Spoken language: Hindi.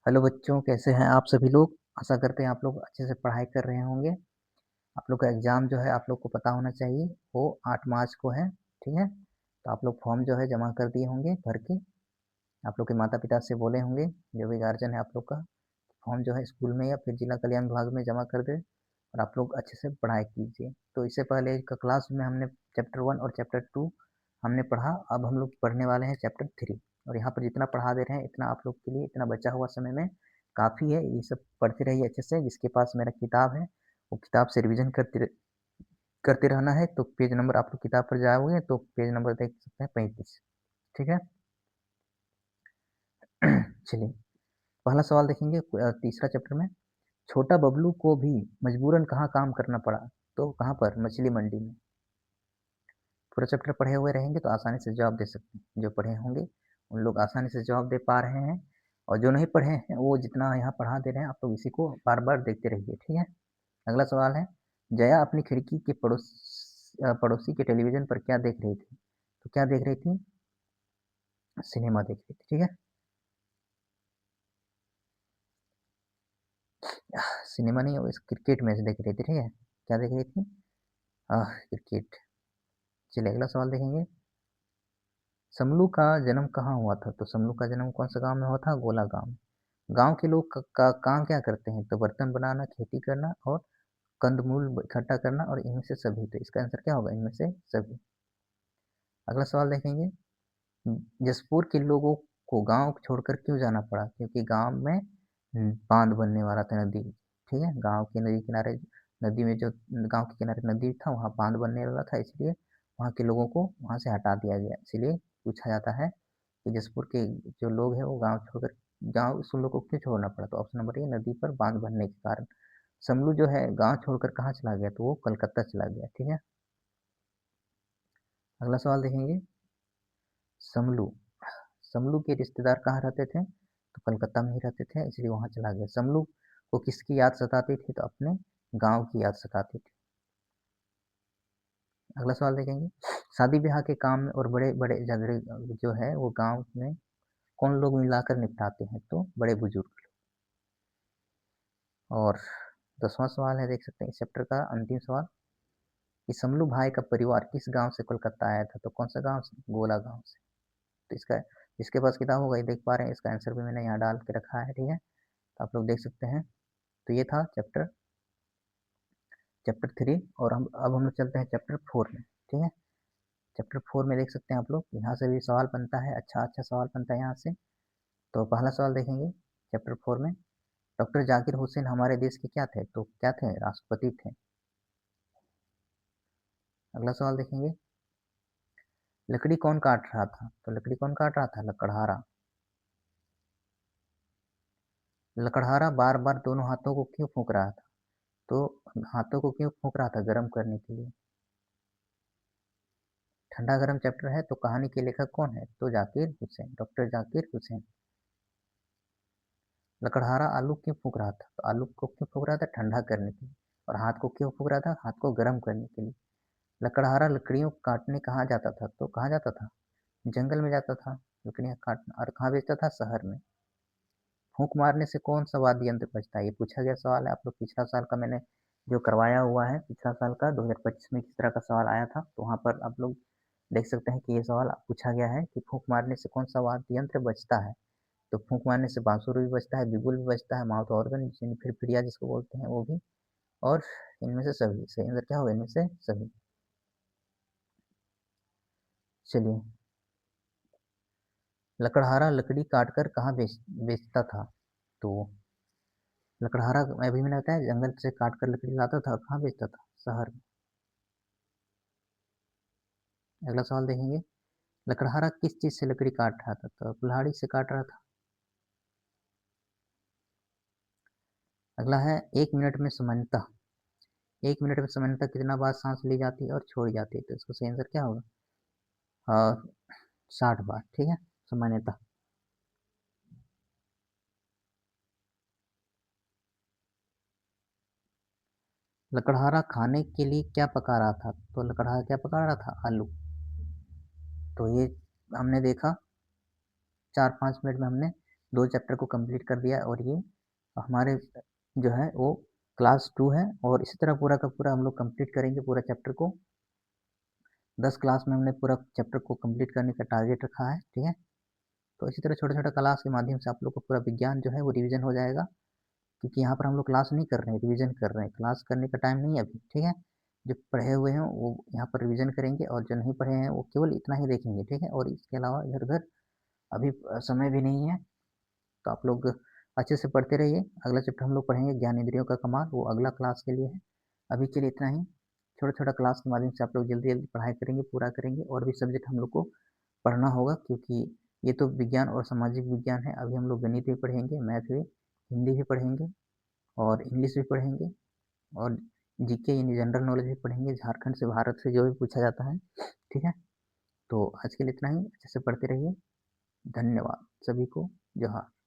हेलो बच्चों, कैसे हैं आप सभी लोग? आशा करते हैं आप लोग अच्छे से पढ़ाई कर रहे होंगे। आप लोग का एग्ज़ाम जो है आप लोग को पता होना चाहिए, वो 8 मार्च को है, ठीक है? तो आप लोग फॉर्म जो है जमा कर दिए होंगे भर के। आप लोग के माता-पिता से बोले होंगे, जो भी गार्जियन है आप लोग का, फॉर्म जो है स्कूल में या फिर जिला कल्याण विभाग में जमा कर दें और आप लोग अच्छे से पढ़ाई कीजिए। तो इससे पहले का क्लास में हमने चैप्टर 1 और चैप्टर 2 हमने पढ़ा, अब हम लोग पढ़ने वाले हैं चैप्टर 3 और यहाँ पर जितना पढ़ा दे रहे हैं इतना आप लोग के लिए इतना बचा हुआ समय में काफ़ी है। ये सब पढ़ते रहिए अच्छे से। जिसके पास मेरा किताब है, वो किताब से रिवीजन करते रहना है। तो पेज नंबर आप लोग किताब पर जाओगे तो पेज नंबर देख सकते हैं 35, ठीक है? चलिए, पहला सवाल देखेंगे तीसरा चैप्टर में। छोटा बबलू को भी मजबूरन कहाँ काम करना पड़ा? तो कहाँ पर? मछली मंडी में। पूरा चैप्टर पढ़े हुए रहेंगे तो आसानी से जवाब दे सकते हैं। जो पढ़े होंगे उन लोग आसानी से जवाब दे पा रहे हैं और जो नहीं पढ़े हैं वो जितना यहाँ पढ़ा दे रहे हैं आप लोग इसी को बार-बार देखते रहिए, ठीक है? अगला सवाल है, जया अपनी खिड़की के पड़ोसी के टेलीविज़न पर क्या देख रही थी? तो क्या देख रही थी? सिनेमा देख रही थी, ठीक है? सिनेमा नहीं, वो इस क्रिकेट मैच देख रही थी, ठीक है? क्या देख रही थी? क्रिकेट। चलिए अगला सवाल देखेंगे। समलू का जन्म कहाँ हुआ था? तो समलू का जन्म कौन सा गांव में हुआ था? गोला गांव में। गांव के लोग का काम क्या करते हैं? तो बर्तन बनाना, खेती करना और कंदमूल इकट्ठा करना और इनमें से सभी। तो इसका आंसर क्या होगा? इनमें से सभी। अगला सवाल देखेंगे। जसपुर के लोगों को गांव छोड़कर क्यों जाना पड़ा? क्योंकि गांव में बांध बनने वाला था, नदी, ठीक है? गांव के नदी किनारे, नदी में जो गांव के किनारे नदी था वहां बांध बनने वाला था, इसलिए वहां के लोगों को वहां से हटा दिया गया। इसलिए पूछा जाता है कि जसपुर के जो लोग हैं वो गांव छोड़कर, गांव उन लोग को क्यों छोड़ना पड़ा? तो ऑप्शन नंबर ए, नदी पर बांध बनने के कारण। समलू जो है गांव छोड़कर कहाँ चला गया? तो वो कलकत्ता चला गया, ठीक है? अगला सवाल देखेंगे। समलू समलू के रिश्तेदार कहाँ रहते थे? तो कलकत्ता में ही रहते थे, इसलिए वहां चला गया। समलू को किसकी याद सताती थी? तो अपने गांव की याद सताती थी। अगला सवाल देखेंगे। शादी ब्याह के काम में और बड़े बड़े झगड़े जो है वो गांव में कौन लोग मिलाकर निपटाते हैं? तो बड़े बुजुर्ग। और 10वां सवाल है, देख सकते हैं इस चैप्टर का अंतिम सवाल, कि समलू भाई का परिवार किस गांव से कोलकाता आया था? तो कौन सा गांव से? गोला गांव से। तो इसका, जिसके पास किताब होगा ये देख पा रहे हैं, इसका आंसर भी मैंने यहाँ डाल के रखा है, ठीक है? तो आप लोग देख सकते हैं। तो ये था चैप्टर चैप्टर 3 और अब हम लोग चलते हैं चैप्टर 4 में, ठीक है? चैप्टर 4 में देख सकते हैं आप लोग, यहाँ से भी सवाल बनता है, अच्छा अच्छा सवाल बनता है यहाँ से। तो पहला सवाल देखेंगे चैप्टर 4 में। डॉक्टर जाकिर हुसैन हमारे देश के क्या थे? तो क्या थे? राष्ट्रपति थे। अगला सवाल देखेंगे। लकड़ी कौन काट रहा था? तो लकड़ी कौन काट रहा था? लकड़हारा। लकड़हारा बार बार दोनों हाथों को क्यों फूंक रहा था? तो हाथों को क्यों फूंक रहा था? गर्म करने के लिए। ठंडा गर्म चैप्टर है, तो कहानी के लेखक कौन है? तो जाकिर हुसैन, डॉक्टर जाकिर हुसैन। लकड़हारा आलू क्यों फूंक रहा था? तो आलू को क्यों फूंक रहा था? ठंडा करने के लिए। और हाथ को क्यों फूंक रहा था? हाथ को गर्म करने के लिए। लकड़हारा लकड़ियों काटने कहाँ जाता था? तो कहाँ जाता था? जंगल में जाता था लकड़ियाँ काटने। और कहाँ बेचता था? शहर में। फूंक मारने से कौन सा वाद्य यंत्र बजता है? ये पूछा गया सवाल है। आप लोग पिछला साल का मैंने जो करवाया हुआ है, पिछला साल का 2025 में किस तरह का सवाल आया था, तो वहाँ पर आप लोग देख सकते हैं कि ये सवाल पूछा गया है कि फूंक मारने से कौन सा वाद्य यंत्र बजता है? तो फूंक मारने से बांसुरी भी बजता है, बिगुल भी बजता है, माउथ ऑर्गन फिर फिड़िया जिसको बोलते हैं वो भी, और इनमें से सभी। सही आंसर क्या होगा? इनमें से सभी। चलिए, लकड़हारा लकड़ी काटकर कहाँ बेचता था? तो लकड़हारा अभी मैंने बताया जंगल से काट कर लकड़ी लाता था और कहाँ बेचता था? शहर में। अगला सवाल देखेंगे। लकड़हारा किस चीज से लकड़ी काट रहा था? तो कुल्हाड़ी से काट रहा था। अगला है, 1 मिनट में सामान्यतः 1 मिनट में सामान्यतः कितना बार सांस ली जाती है और छोड़ी जाती है? तो इसका सही आंसर क्या होगा? 60 बार, ठीक है, सामान्यतः। लकड़हारा खाने के लिए क्या पका रहा था? तो लकड़हारा क्या पका रहा था? आलू। तो ये हमने देखा 4-5 मिनट में हमने 2 चैप्टर को कंप्लीट कर दिया और ये हमारे जो है वो क्लास 2 है और इसी तरह पूरा का पूरा हम लोग कंप्लीट करेंगे पूरा चैप्टर को। 10 क्लास में हमने पूरा चैप्टर को कंप्लीट करने का टारगेट रखा है, ठीक है? तो इसी तरह छोटा-छोटा क्लास के माध्यम से आप लोग को पूरा विज्ञान जो है वो रिवीजन हो जाएगा, क्योंकि यहाँ पर हम लोग क्लास नहीं कर रहे हैं, रिवीजन कर रहे हैं। क्लास करने का टाइम नहीं है अभी, ठीक है? जो पढ़े हुए हैं वो यहाँ पर रिवीजन करेंगे और जो नहीं पढ़े हैं वो केवल इतना ही देखेंगे, ठीक है? और इसके अलावा इधर-उधर अभी समय भी नहीं है, तो आप लोग अच्छे से पढ़ते रहिए। अगला चैप्टर हम लोग पढ़ेंगे ज्ञानेंद्रियों का कमाल, वो अगला क्लास के लिए है। अभी के लिए इतना ही। छोटा-छोटा क्लास के माध्यम से आप लोग जल्दी-जल्दी पढ़ाई करेंगे, पूरा करेंगे और भी सब्जेक्ट हम लोग को पढ़ना होगा, क्योंकि ये तो विज्ञान और सामाजिक विज्ञान है। अभी हम लोग गणित भी पढ़ेंगे, मैथ भी, हिंदी भी पढ़ेंगे और इंग्लिश भी पढ़ेंगे और जीके यानी जनरल नॉलेज भी पढ़ेंगे, झारखंड से, भारत से जो भी पूछा जाता है, ठीक है? तो आज के लिए इतना ही। अच्छे से पढ़ते रहिए। धन्यवाद सभी को। जोहार।